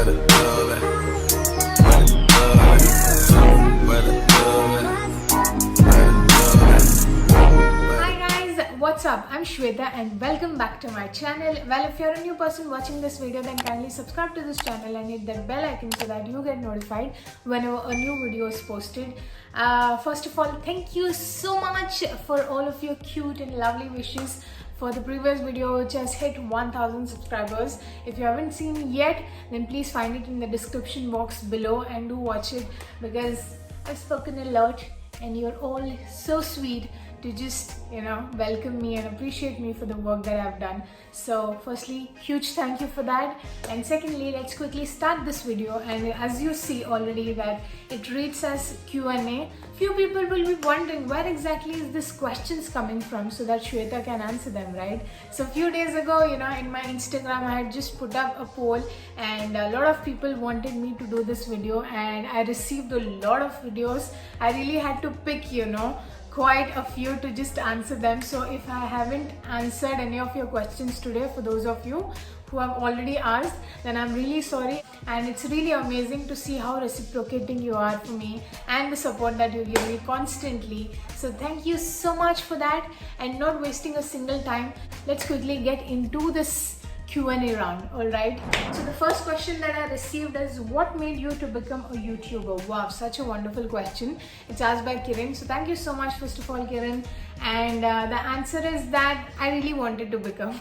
Where the love at? Where the love at? Where the love at? Where the love at? Hi guys, what's up? I'm Shweta and welcome back to my channel. Well, if you're a new person watching this video, then kindly subscribe to this channel and hit that bell icon so that you get notified whenever a new video is posted. First of all, thank you so much for all of your cute and lovely wishes for the previous video which has hit 1000 subscribers. If you haven't seen it yet, then please find it in the description box below and do watch it, because I've spoken a lot and you're all so sweet to just welcome me and appreciate me for the work that I've done. So firstly, huge thank you for that, and secondly, let's quickly start this video. And as you see already that it reads as Q&A. Few people will be wondering where exactly is this questions coming from so that Shweta can answer them, right? So a few days ago, in my Instagram, I had just put up a poll and a lot of people wanted me to do this video, and I received a lot of videos. I really had to pick quite a few to just answer them. So if I haven't answered any of your questions today, for those of you who have already asked, then I'm really sorry. And it's really amazing to see how reciprocating you are for me and the support that you give me constantly. So thank you so much for that. And not wasting a single time, let's quickly get into this Q&A round. Alright, so the first question that I received is, what made you to become a YouTuber? Wow, such a wonderful question. It's asked by Kiran. So thank you so much, first of all, Kiran. And the answer is that I really wanted to become.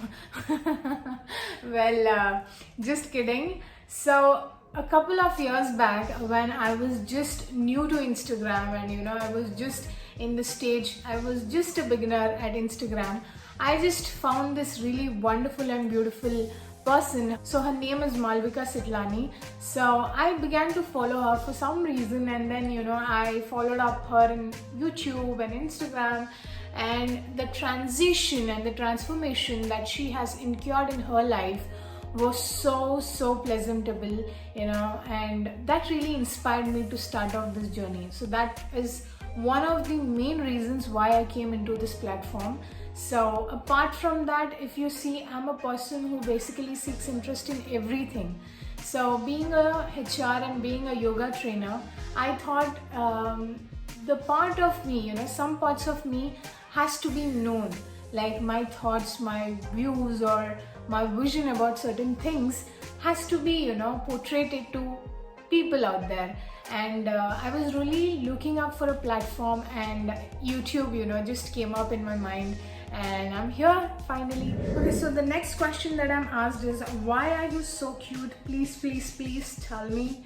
Well, just kidding. So a couple of years back, when I was just new to Instagram and I was just in the stage, I was just a beginner at Instagram, I just found this really wonderful and beautiful person. So her name is Malvika Sitlani. So I began to follow her for some reason, and then I followed up her on YouTube and Instagram, and the transition and the transformation that she has incurred in her life was so pleasantable, and that really inspired me to start off this journey. So that is one of the main reasons why I came into this platform. So apart from that, if you see, I'm a person who basically seeks interest in everything. So being a HR and being a yoga trainer, I thought the part of me, some parts of me has to be known, like my thoughts, my views, or my vision about certain things has to be portrayed to people out there. And I was really looking up for a platform, and YouTube just came up in my mind, and I'm here finally. Okay, so the next question that I'm asked is, why are you so cute? Please tell me.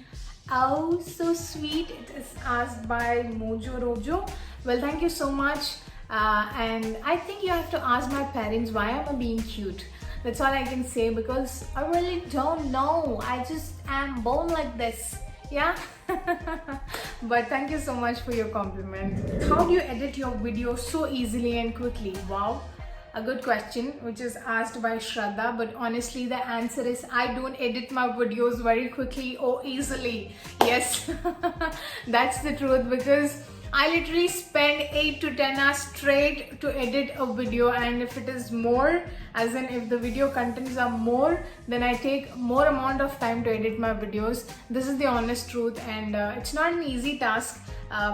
Oh, so sweet. It is asked by Mojo Rojo. Well, thank you so much. And I think you have to ask my parents why am I being cute. That's all I can say, because I really don't know. I just am born like this. Yeah. But thank you so much for your compliment. How do you edit your videos so easily and quickly? Wow, a good question, which is asked by Shraddha. But honestly, the answer is, I don't edit my videos very quickly or easily. Yes, that's the truth, because I literally spend 8 to 10 hours straight to edit a video, and if it is more, as in if the video contents are more, then I take more amount of time to edit my videos. This is the honest truth, and it's not an easy task.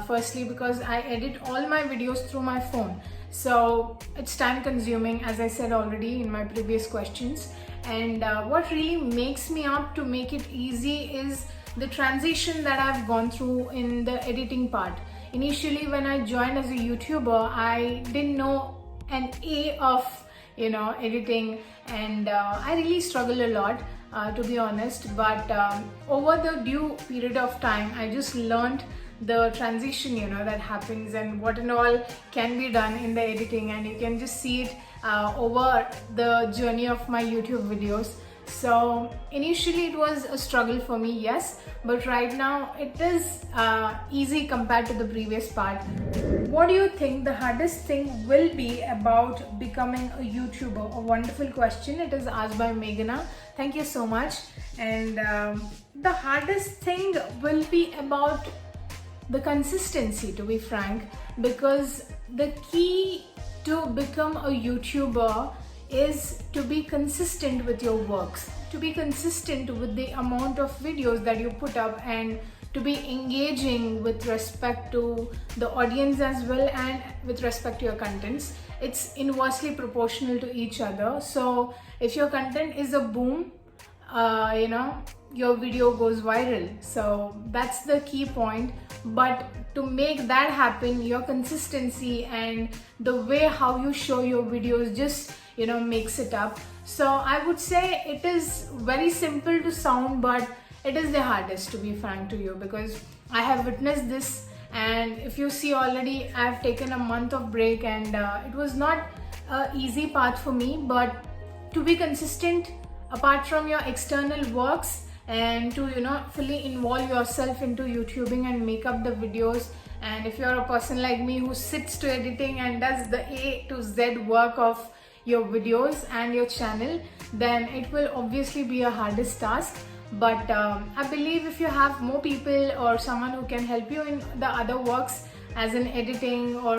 Firstly, because I edit all my videos through my phone, so it's time consuming, as I said already in my previous questions. And what really makes me up to make it easy is the transition that I've gone through in the editing part. Initially, when I joined as a YouTuber, I didn't know an A of editing, and I really struggled a lot, to be honest. But over the due period of time, I just learned the transition that happens and what and all can be done in the editing, and you can just see it over the journey of my YouTube videos. So initially it was a struggle for me, yes, but right now it is easy compared to the previous part. What do you think the hardest thing will be about becoming a YouTuber? A wonderful question. It is asked by Meghana. Thank you so much. And the hardest thing will be about the consistency, to be frank, because the key to become a YouTuber is to be consistent with your works, to be consistent with the amount of videos that you put up, and to be engaging with respect to the audience as well, and with respect to your contents. It's inversely proportional to each other. So if your content is a boom, your video goes viral. So that's the key point. But to make that happen, your consistency and the way how you show your videos just makes it up. So I would say it is very simple to sound, but it is the hardest, to be frank to you, because I have witnessed this. And if you see already, I've taken a month of break, and it was not an easy path for me. But to be consistent apart from your external works, and to fully involve yourself into YouTubing and make up the videos. And if you're a person like me who sits to editing and does the A to Z work of your videos and your channel, then it will obviously be a hardest task. But I believe if you have more people or someone who can help you in the other works, as in editing or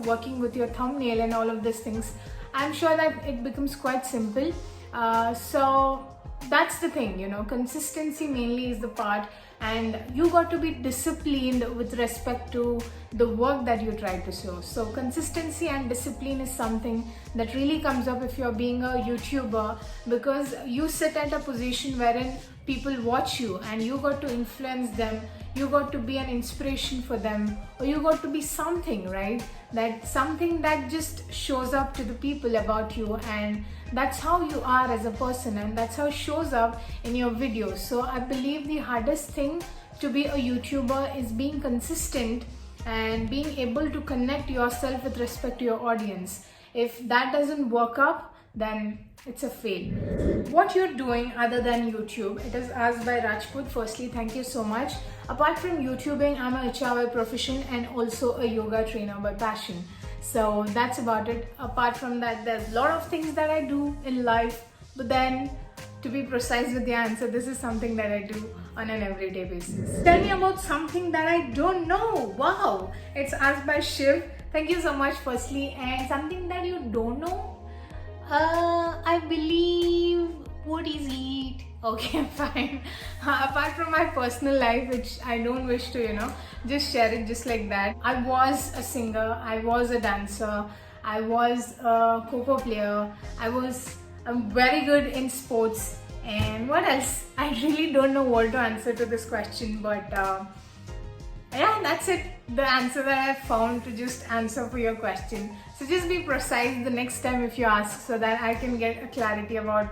working with your thumbnail and all of these things, I'm sure that it becomes quite simple. So that's the thing, consistency mainly is the part, and you got to be disciplined with respect to the work that you try to show. So consistency and discipline is something that really comes up if you're being a YouTuber, because you sit at a position wherein people watch you and you got to influence them, you got to be an inspiration for them, or you got to be something, right? That something that just shows up to the people about you, and that's how you are as a person, and that's how it shows up in your videos. So I believe the hardest thing to be a YouTuber is being consistent and being able to connect yourself with respect to your audience. If that doesn't work up, then it's a fail. What you're doing other than YouTube? It is asked by Rajput. Firstly, thank you so much. Apart from YouTubing, I'm a HRY profession and also a yoga trainer by passion. So that's about it. Apart from that, there's a lot of things that I do in life, but then to be precise with the answer, this is something that I do on an everyday basis. Tell me about something that I don't know. Wow, it's asked by Shiv. Thank you so much firstly. And something that you don't know? I believe, what is it? Okay, fine. Apart from my personal life, which I don't wish to, just share it just like that. I was a singer, I was a dancer, I was a Coco player, I'm very good in sports. And what else? I really don't know what to answer to this question, but yeah, that's it. The answer that I found to just answer for your question. So just be precise the next time if you ask, so that I can get a clarity about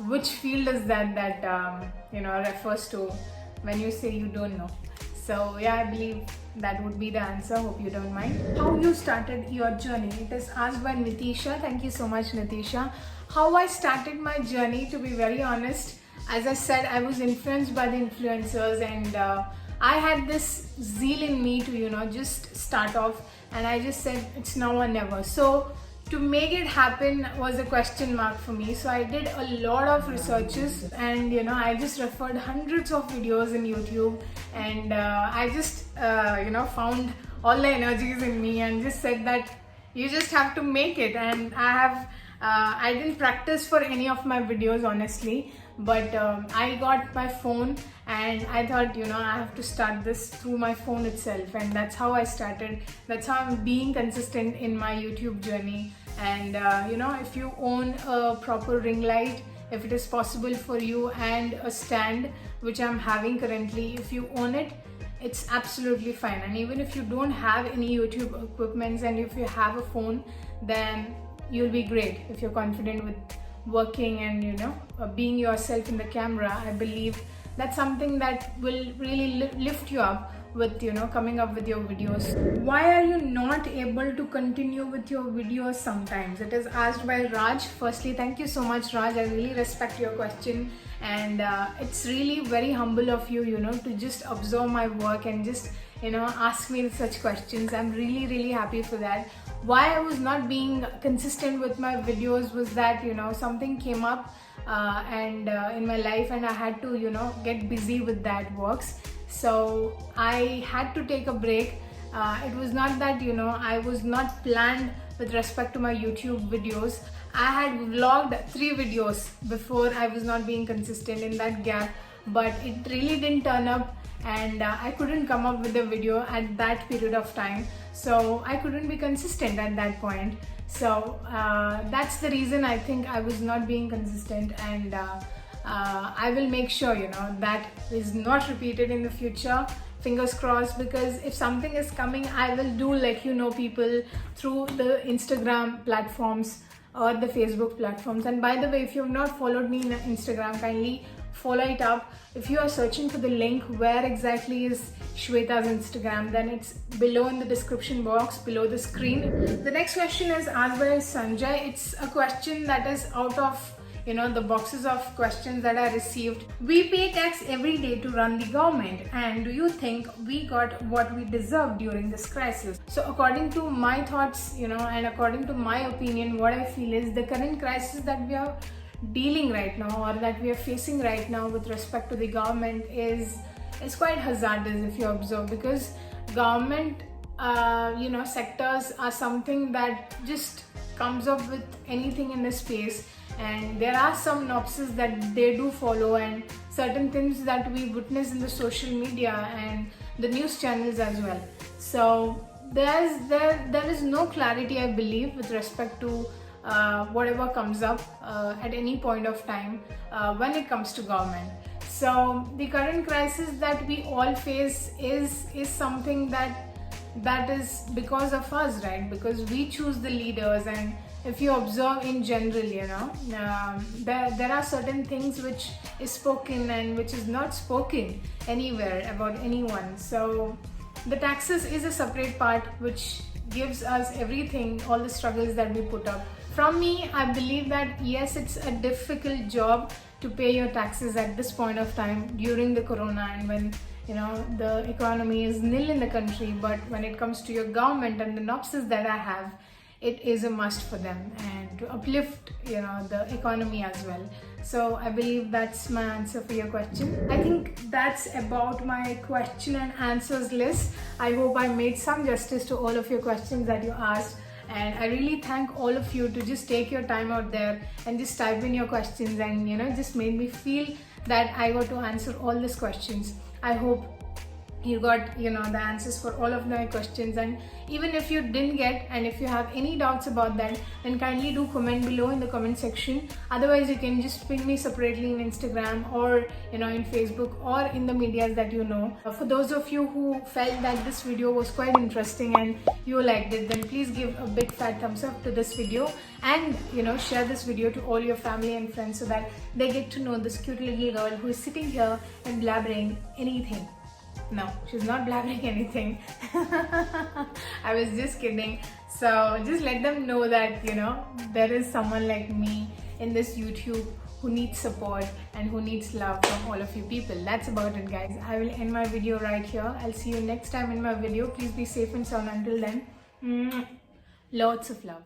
which field is that refers to when you say you don't know. So yeah, I believe that would be the answer. Hope you don't mind. How you started your journey? It is asked by Nitisha. Thank you so much, Nitisha. How I started my journey, to be very honest, as I said, I was influenced by the influencers, and I had this zeal in me to just start off, and I just said it's now or never. So to make it happen was a question mark for me. So I did a lot of researches, and I just referred hundreds of videos in YouTube, and I just found all the energies in me and just said that you just have to make it. And I didn't practice for any of my videos honestly, but I got my phone and I thought I have to start this through my phone itself, and that's how I started. That's how I'm being consistent in my YouTube journey. And if you own a proper ring light, if it is possible for you, and a stand, which I'm having currently, if you own it, it's absolutely fine. And even if you don't have any YouTube equipments, and if you have a phone, then you'll be great. If you're confident with working and being yourself in the camera, I believe that's something that will really lift you up with coming up with your videos. Why are you not able to continue with your videos sometimes? It is asked by Raj. Firstly, thank you so much, Raj. I really respect your question, and it's really very humble of you to just observe my work and just ask me such questions. I'm really happy for that. Why I was not being consistent with my videos was that something came up and in my life, and I had to get busy with that works. So I had to take a break. It was not that I was not planned with respect to my YouTube videos. I had vlogged 3 videos before I was not being consistent in that gap, but it really didn't turn up, and I couldn't come up with a video at that period of time, so I couldn't be consistent at that point. So that's the reason I think I was not being consistent, and I will make sure that is not repeated in the future. Fingers crossed, because if something is coming, I will do let people through the Instagram platforms or the Facebook platforms. And by the way, if you have not followed me in Instagram, kindly follow it up. If you are searching for the link where exactly is Shweta's Instagram, then it's below in the description box below the screen. The next question is asked by Sanjay. It's a question that is out of the boxes of questions that I received. We pay tax every day to run the government, and do you think we got what we deserve during this crisis? So according to my thoughts, and according to my opinion, what I feel is the current crisis that we are dealing right now, or that we are facing right now with respect to the government, is quite hazardous if you observe, because government sectors are something that just comes up with anything in the space, and there are some nopses that they do follow, and certain things that we witness in the social media and the news channels as well. So there is no clarity, I believe, with respect to whatever comes up at any point of time when it comes to government. So the current crisis that we all face is something that is because of us, right? Because we choose the leaders, and if you observe in general, there are certain things which is spoken and which is not spoken anywhere about anyone. So the taxes is a separate part which gives us everything, all the struggles that we put up. From me, I believe that yes, it's a difficult job to pay your taxes at this point of time during the corona, and when the economy is nil in the country. But when it comes to your government and the nopses that I have, it is a must for them, and to uplift the economy as well. So I believe that's my answer for your question. I think that's about my question and answers list. I hope I made some justice to all of your questions that you asked, and I really thank all of you to just take your time out there and just type in your questions, and just made me feel that I got to answer all these questions. I hope you got the answers for all of my questions, and even if you didn't get, and if you have any doubts about that, then kindly do comment below in the comment section. Otherwise, you can just ping me separately in Instagram, or in Facebook, or in the medias that For those of you who felt that this video was quite interesting and you liked it, then please give a big fat thumbs up to this video, and share this video to all your family and friends, so that they get to know this cute little girl who is sitting here and blabbering anything. No, she's not blabbering anything. I was just kidding. So just let them know that there is someone like me in this YouTube who needs support and who needs love from all of you people. That's about it, guys. I will end my video right here. I'll see you next time in my video. Please be safe and sound until then. Lots of love.